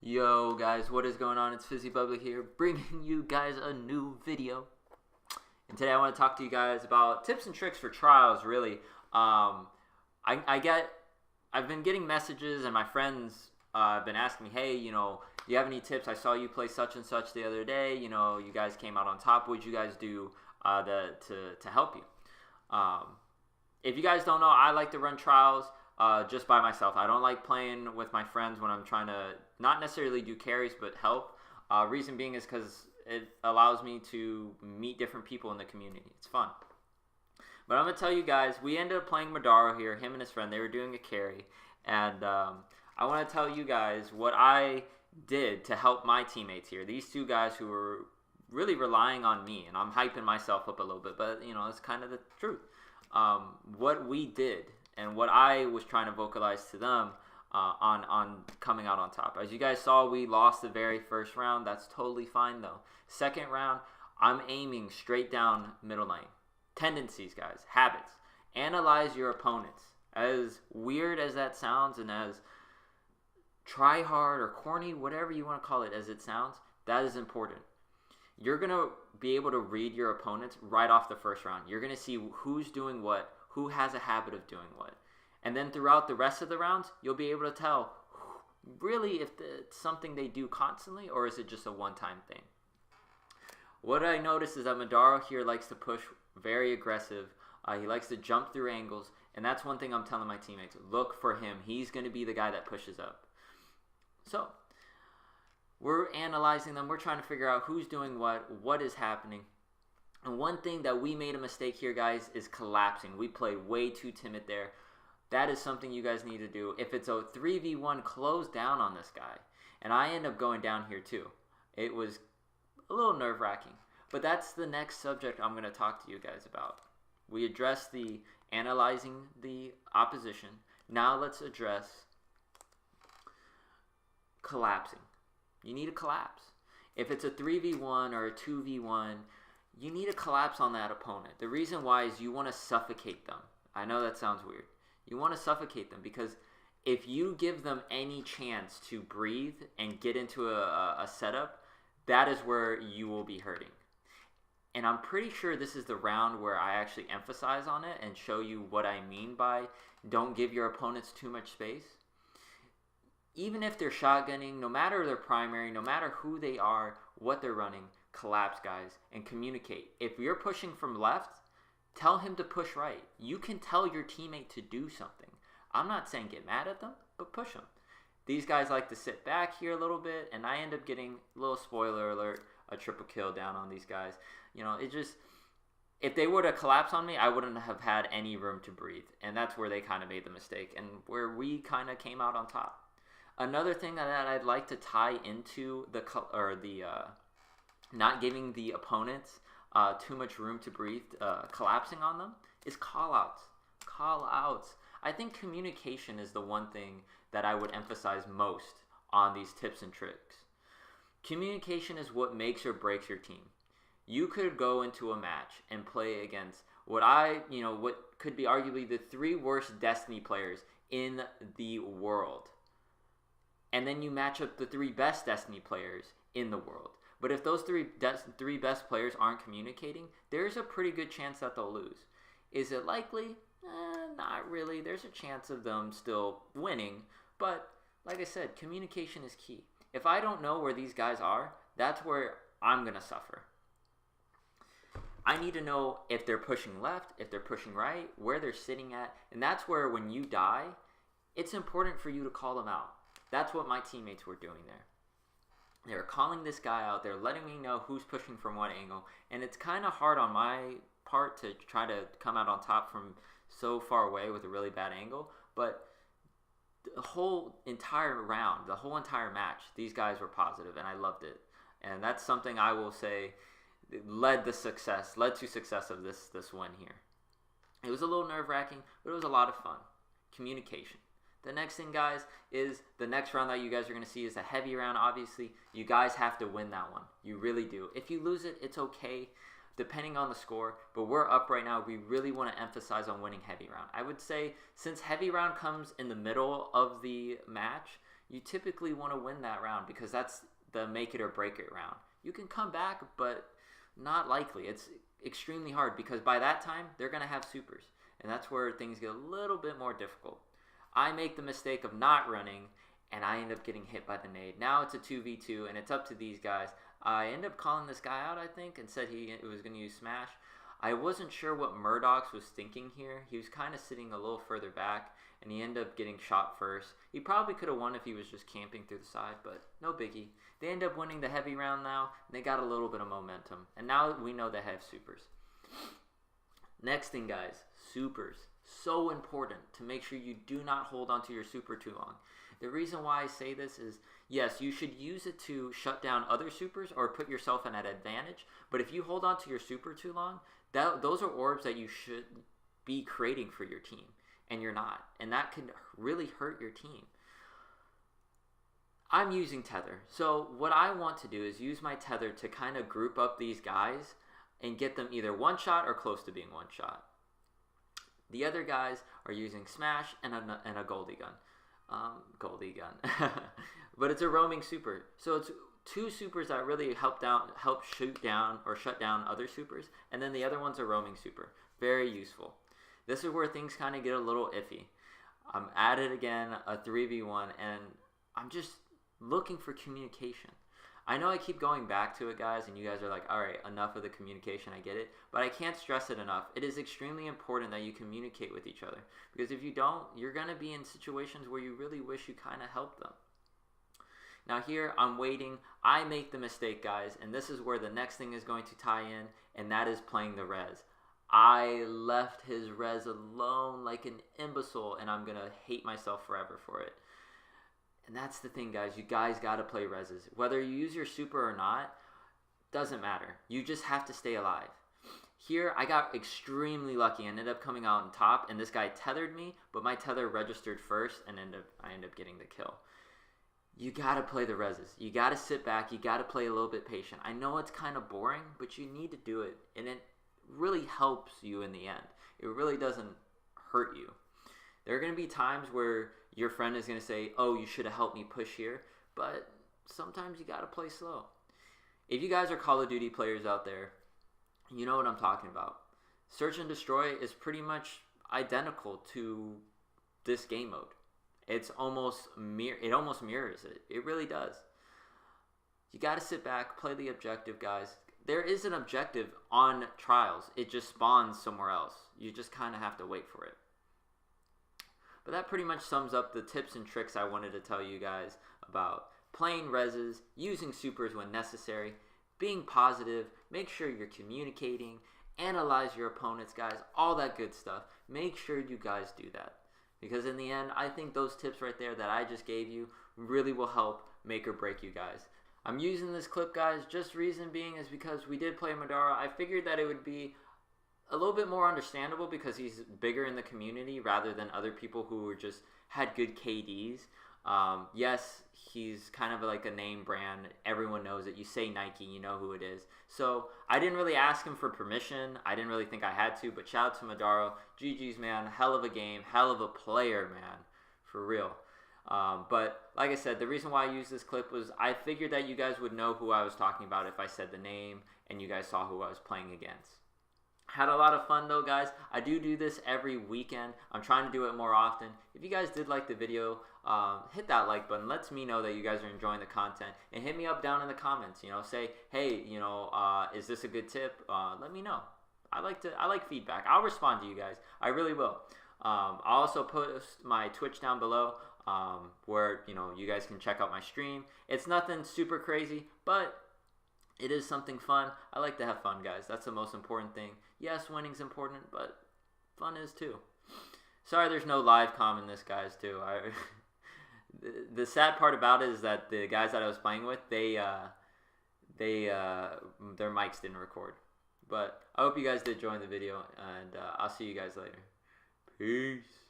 Yo guys, what is going on? It's Fizzy Bubbly here, bringing you guys a new video. And today I want to talk to you guys about tips and tricks for trials. Really, I've been getting messages, and my friends have been asking me, hey, do you have any tips? I saw you play such and such the other day. You guys came out on top. What'd you guys do to help you? If you guys don't know, I like to run trials just by myself. I don't like playing with my friends when I'm trying to not necessarily do carries, but help. Reason being is because it allows me to meet different people in the community. It's fun. But I'm going to tell you guys, we ended up playing Madaro here, him and his friend. They were doing a carry. And I want to tell you guys what I did to help my teammates here. These two guys who were really relying on me. And I'm hyping myself up a little bit, but, it's kind of the truth. What we did and what I was trying to vocalize to them on coming out on top. As you guys saw, we lost the very first round. That's totally fine, though. Second round, I'm aiming straight down middle lane. Tendencies, guys. Habits. Analyze your opponents. As weird as that sounds and as try hard or corny, whatever you want to call it as it sounds, that is important. You're going to be able to read your opponents right off the first round. You're going to see who's doing what, who has a habit of doing what. And then throughout the rest of the rounds, you'll be able to tell really if it's something they do constantly or is it just a one-time thing. What I noticed is that Madaro here likes to push very aggressive. He likes to jump through angles. And that's one thing I'm telling my teammates. Look for him. He's going to be the guy that pushes up. So we're analyzing them. We're trying to figure out who's doing what is happening. And one thing that we made a mistake here, guys, is collapsing. We played way too timid there. That is something you guys need to do. If it's a 3v1, close down on this guy. And I end up going down here too. It was a little nerve-wracking. But that's the next subject I'm going to talk to you guys about. We addressed the analyzing the opposition. Now let's address collapsing. You need to collapse. If it's a 3v1 or a 2v1, you need to collapse on that opponent. The reason why is you want to suffocate them. I know that sounds weird. You want to suffocate them because if you give them any chance to breathe and get into a setup, that is where you will be hurting. And I'm pretty sure this is the round where I actually emphasize on it and show you what I mean by don't give your opponents too much space. Even if they're shotgunning, no matter their primary, no matter who they are, what they're running, collapse, guys, and communicate. If you're pushing from left, tell him to push right. You can tell your teammate to do something. I'm not saying get mad at them, but push them. These guys like to sit back here a little bit, and I end up getting, a little spoiler alert, a triple kill down on these guys. It just, if they were to collapse on me, I wouldn't have had any room to breathe. And that's where they kind of made the mistake and where we kind of came out on top. Another thing that I'd like to tie into the not giving the opponents too much room to breathe, collapsing on them, is call-outs. Call-outs. I think communication is the one thing that I would emphasize most on these tips and tricks. Communication is what makes or breaks your team. You could go into a match and play against what could be arguably the 3 worst Destiny players in the world. And then you match up the 3 best Destiny players in the world. But if those three best players aren't communicating, there's a pretty good chance that they'll lose. Is it likely? Not really. There's a chance of them still winning. But like I said, communication is key. If I don't know where these guys are, that's where I'm going to suffer. I need to know if they're pushing left, if they're pushing right, where they're sitting at. And that's where when you die, it's important for you to call them out. That's what my teammates were doing there. They were calling this guy out. They're letting me know who's pushing from what angle. And it's kind of hard on my part to try to come out on top from so far away with a really bad angle. But the whole entire round, the whole entire match, these guys were positive, and I loved it. And that's something I will say led to success of this win here. It was a little nerve-wracking, but it was a lot of fun. Communication. The next thing, guys, is the next round that you guys are going to see is a heavy round, obviously. You guys have to win that one. You really do. If you lose it, it's okay, depending on the score. But we're up right now. We really want to emphasize on winning heavy round. I would say since heavy round comes in the middle of the match, you typically want to win that round because that's the make it or break it round. You can come back, but not likely. It's extremely hard because by that time, they're going to have supers. And that's where things get a little bit more difficult. I make the mistake of not running, and I end up getting hit by the nade. Now it's a 2v2, and it's up to these guys. I end up calling this guy out, I think, and said he was going to use Smash. I wasn't sure what Murdox was thinking here. He was kind of sitting a little further back, and he ended up getting shot first. He probably could have won if he was just camping through the side, but no biggie. They end up winning the heavy round now, and they got a little bit of momentum. And now we know they have supers. Next thing, guys, supers. So important to make sure you do not hold onto your super too long. The reason why I say this is, yes, you should use it to shut down other supers or put yourself in an advantage, but if you hold onto your super too long, those are orbs that you should be creating for your team, and you're not, and that can really hurt your team. I'm using tether, so what I want to do is use my tether to kind of group up these guys and get them either one shot or close to being one shot. The other guys are using Smash and a Goldie Gun. But it's a roaming super, so it's two supers that really help shoot down or shut down other supers, and then the other one's a roaming super. Very useful. This is where things kind of get a little iffy. I'm at it again, a 3v1, and I'm just looking for communication. I know I keep going back to it, guys, and you guys are like, all right, enough of the communication, I get it, but I can't stress it enough. It is extremely important that you communicate with each other, because if you don't, you're going to be in situations where you really wish you kind of helped them. Now here, I'm waiting. I make the mistake, guys, and this is where the next thing is going to tie in, and that is playing the res. I left his res alone like an imbecile, and I'm going to hate myself forever for it. And that's the thing, guys. You guys got to play reses. Whether you use your super or not, doesn't matter. You just have to stay alive. Here, I got extremely lucky. I ended up coming out on top, and this guy tethered me, but my tether registered first, and I ended up getting the kill. You got to play the reses. You got to sit back. You got to play a little bit patient. I know it's kind of boring, but you need to do it, and it really helps you in the end. It really doesn't hurt you. There are going to be times where your friend is going to say, oh, you should have helped me push here, but sometimes you got to play slow. If you guys are Call of Duty players out there, you know what I'm talking about. Search and Destroy is pretty much identical to this game mode. It almost mirrors it. It really does. You got to sit back, play the objective, guys. There is an objective on Trials. It just spawns somewhere else. You just kind of have to wait for it. But that pretty much sums up the tips and tricks I wanted to tell you guys about playing reses, using supers when necessary, being positive, make sure you're communicating, analyze your opponents, guys, all that good stuff. Make sure you guys do that. Because in the end, I think those tips right there that I just gave you really will help make or break you guys. I'm using this clip, guys, just reason being is because we did play Madara. I figured that it would be a little bit more understandable because he's bigger in the community rather than other people who were just had good KDs. Yes, he's kind of like a name brand. Everyone knows it. You say Nike, you know who it is. So I didn't really ask him for permission. I didn't really think I had to, but shout out to Madara. GG's, man. Hell of a game. Hell of a player, man. For real. But like I said, the reason why I used this clip was I figured that you guys would know who I was talking about if I said the name and you guys saw who I was playing against. Had a lot of fun though, guys. I do this every weekend. I'm trying to do it more often. If you guys did like the video, hit that like button. Lets me know that you guys are enjoying the content. And hit me up down in the comments. You know, say, hey, you know, is this a good tip? Let me know. I like feedback. I'll respond to you guys. I really will. I'll also post my Twitch down below, where you know you guys can check out my stream. It's nothing super crazy, but it is something fun. I like to have fun, guys. That's the most important thing. Yes, winning's important, but fun is too. Sorry there's no live comm in this, guys, too. The sad part about it is that the guys that I was playing with, their mics didn't record. But I hope you guys did enjoy the video, and I'll see you guys later. Peace.